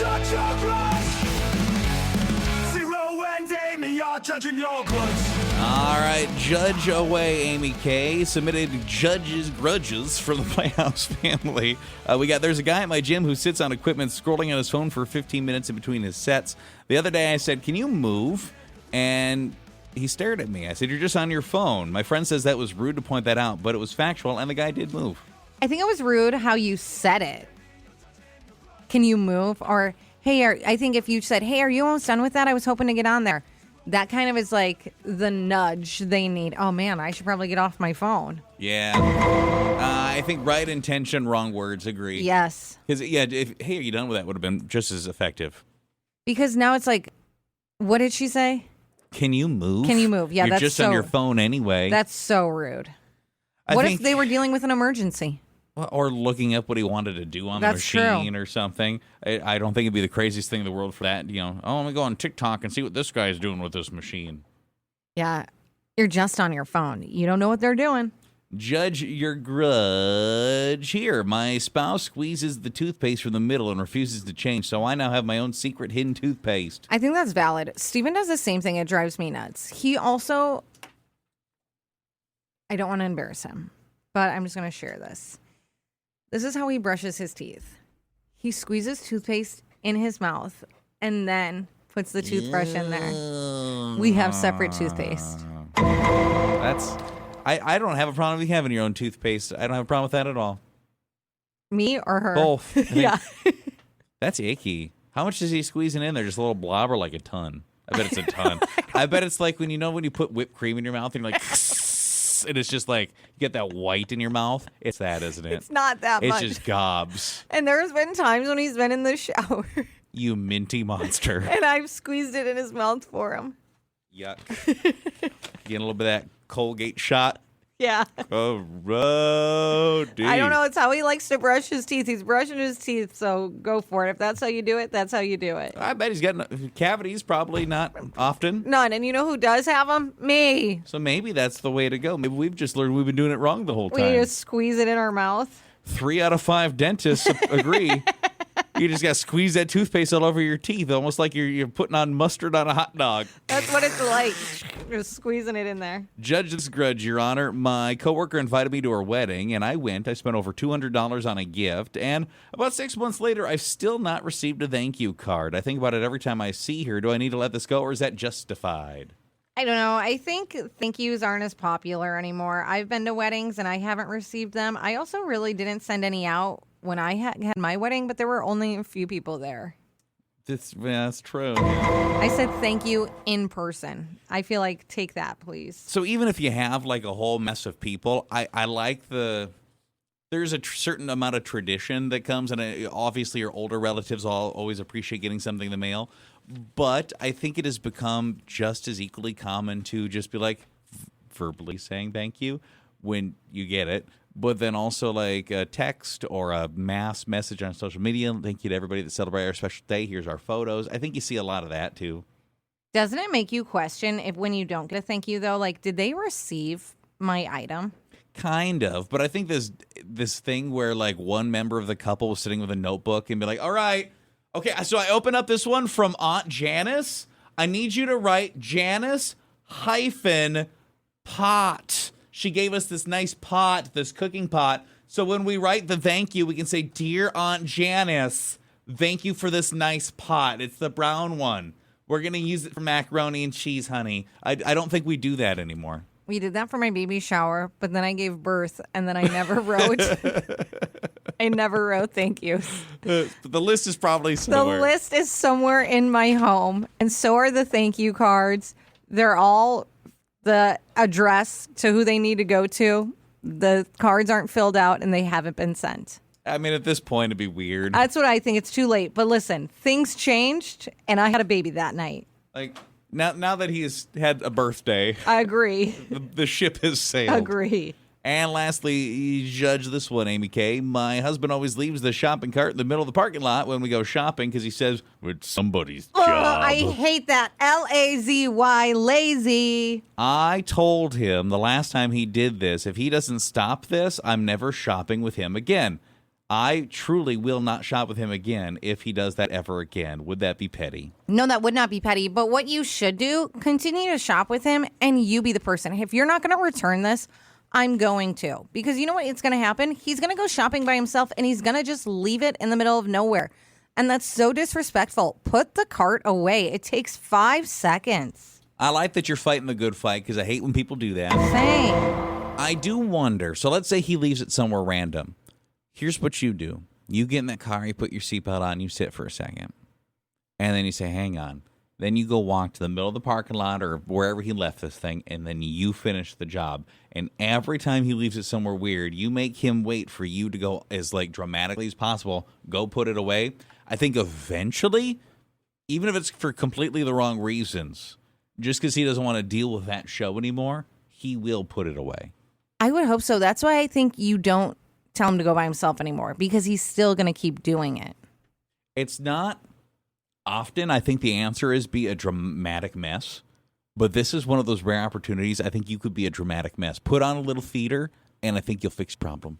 judge your grudge. Zero and Amy are judging your grudge. All right, judge away, Amy K. Submitted grudges for the Playhouse family. There's a guy at my gym who sits on equipment scrolling on his phone for 15 minutes in between his sets. The other day I said, can you move? And he stared at me. I said, you're just on your phone. My friend says that was rude to point that out, but it was factual, and the guy did move. I think it was rude how you said it. Can you move? Or, hey, I think if you said, hey, are you almost done with that? I was hoping to get on there. That kind of is like the nudge they need. Oh, man, I should probably get off my phone. Yeah. I think right intention, wrong words, agree. Yes. Because, hey, are you done with that would have been just as effective. Because now it's like, what did she say? Can you move? Can you move? Yeah, You're just on your phone anyway. That's so rude. What if they were dealing with an emergency? Or looking up what he wanted to do on the machine or something. I don't think it'd be the craziest thing in the world for that. Let me go on TikTok and see what this guy's doing with this machine. Yeah, you're just on your phone. You don't know what they're doing. Judge your grudge here. My spouse squeezes the toothpaste from the middle and refuses to change, so I now have my own secret hidden toothpaste. I think that's valid. Steven does the same thing. It drives me nuts. He also, I don't want to embarrass him, but I'm just going to share this. This is how he brushes his teeth. He squeezes toothpaste in his mouth and then puts the toothbrush in there. We have separate toothpaste. I don't have a problem with you having your own toothpaste. I don't have a problem with that at all. Me or her? Both. Yeah. That's icky. How much is he squeezing in there? Just a little blob or like a ton? I bet it's a ton. I bet it's like when you put whipped cream in your mouth and you're like, and it's just like, you get that white in your mouth. It's that, isn't it? It's not that much. It's just gobs. And there's been times when he's been in the shower. You minty monster. And I've squeezed it in his mouth for him. Yuck. Getting a little bit of that Colgate shot. Yeah. Oh, dude. I don't know. It's how he likes to brush his teeth. He's brushing his teeth, so go for it. If that's how you do it, that's how you do it. I bet he's got cavities, probably not often. None. And you know who does have them? Me. So maybe that's the way to go. Maybe we've just learned we've been doing it wrong the whole time. We just squeeze it in our mouth. 3 out of 5 dentists agree. You just got to squeeze that toothpaste all over your teeth, almost like you're putting on mustard on a hot dog. That's what it's like, just squeezing it in there. Judge this grudge, Your Honor. My coworker invited me to her wedding, and I went. I spent over $200 on a gift, and about 6 months later, I've still not received a thank you card. I think about it every time I see her. Do I need to let this go, or is that justified? I don't know. I think thank yous aren't as popular anymore. I've been to weddings, and I haven't received them. I also really didn't send any out when I had my wedding, but there were only a few people there. That's true. I said thank you in person. I feel like, take that, please. So even if you have like a whole mess of people, I like there's a certain amount of tradition that comes, and obviously your older relatives all always appreciate getting something in the mail. But I think it has become just as equally common to just be like verbally saying thank you when you get it. But then also like a text or a mass message on social media. Thank you to everybody that celebrated our special day. Here's our photos. I think you see a lot of that too. Doesn't it make you question if when you don't get a thank you though, like, did they receive my item? Kind of. But I think this thing where like one member of the couple was sitting with a notebook and be like, all right, okay, so I open up this one from Aunt Janice. I need you to write Janice -pot. She gave us this nice pot, this cooking pot. So when we write the thank you, we can say, Dear Aunt Janice, thank you for this nice pot. It's the brown one. We're going to use it for macaroni and cheese, honey. I don't think we do that anymore. We did that for my baby shower, but then I gave birth, and then I never wrote. I never wrote thank yous. The list is probably somewhere. The list is somewhere in my home, and so are the thank you cards. They're all the address to who they need to go to. The cards aren't filled out, and they haven't been sent. I mean, at this point, it'd be weird. That's what I think. It's too late. But listen, things changed, and I had a baby that night. Like, now that he's had a birthday, I agree. The ship has sailed. Agree. And lastly, you judge this one, Amy K. My husband always leaves the shopping cart in the middle of the parking lot when we go shopping because he says, it's somebody's job. I hate that. L-A-Z-Y, lazy. I told him the last time he did this, if he doesn't stop this, I'm never shopping with him again. I truly will not shop with him again if he does that ever again. Would that be petty? No, that would not be petty. But what you should do, continue to shop with him and you be the person. If you're not going to return this, I'm going to. Because you know what? It's going to happen. He's going to go shopping by himself and he's going to just leave it in the middle of nowhere. And that's so disrespectful. Put the cart away. It takes 5 seconds. I like that you're fighting the good fight because I hate when people do that. Same. I do wonder. So let's say he leaves it somewhere random. Here's what you do. You get in that car, you put your seatbelt on, you sit for a second. And then you say, hang on. Then you go walk to the middle of the parking lot or wherever he left this thing, and then you finish the job. And every time he leaves it somewhere weird, you make him wait for you to go as dramatically as possible, go put it away. I think eventually, even if it's for completely the wrong reasons, just because he doesn't want to deal with that show anymore, he will put it away. I would hope so. That's why I think you don't tell him to go by himself anymore, because he's still going to keep doing it. It's not often. I think the answer is be a dramatic mess. But this is one of those rare opportunities. I think you could be a dramatic mess. Put on a little theater, and I think you'll fix the problem.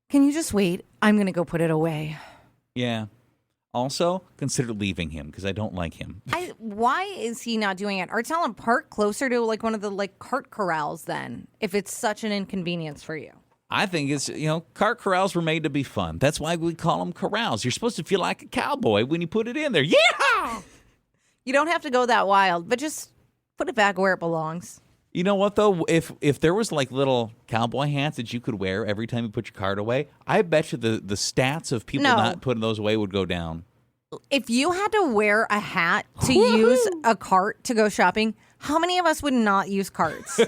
Can you just wait? I'm going to go put it away. Yeah. Also, consider leaving him, because I don't like him. Why is he not doing it? Or tell him park closer to one of the cart corrals then, if it's such an inconvenience for you. I think it's, cart corrals were made to be fun. That's why we call them corrals. You're supposed to feel like a cowboy when you put it in there. Yeah! You don't have to go that wild, but just put it back where it belongs. You know what, though? If there was little cowboy hats that you could wear every time you put your cart away, I bet you the stats of people not putting those away would go down. If you had to wear a hat to use a cart to go shopping, how many of us would not use carts?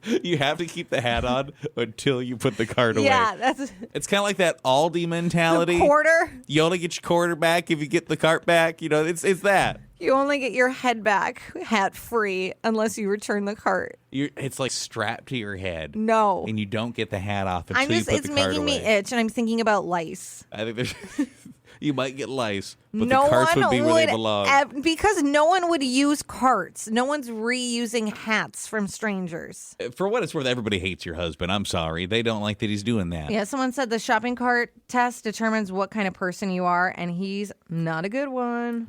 You have to keep the hat on until you put the cart away. Yeah, it's kind of like that Aldi mentality. The quarter. You only get your quarter back if you get the cart back. It's that. You only get your head back hat free unless you return the cart. It's strapped to your head. No. And you don't get the hat off until you put the cart away. It's making me itch, and I'm thinking about lice. I think there's... You might get lice, but no the carts one would be where they belong. Because no one would use carts. No one's reusing hats from strangers. For what it's worth, everybody hates your husband. I'm sorry. They don't like that he's doing that. Yeah, someone said the shopping cart test determines what kind of person you are, and he's not a good one.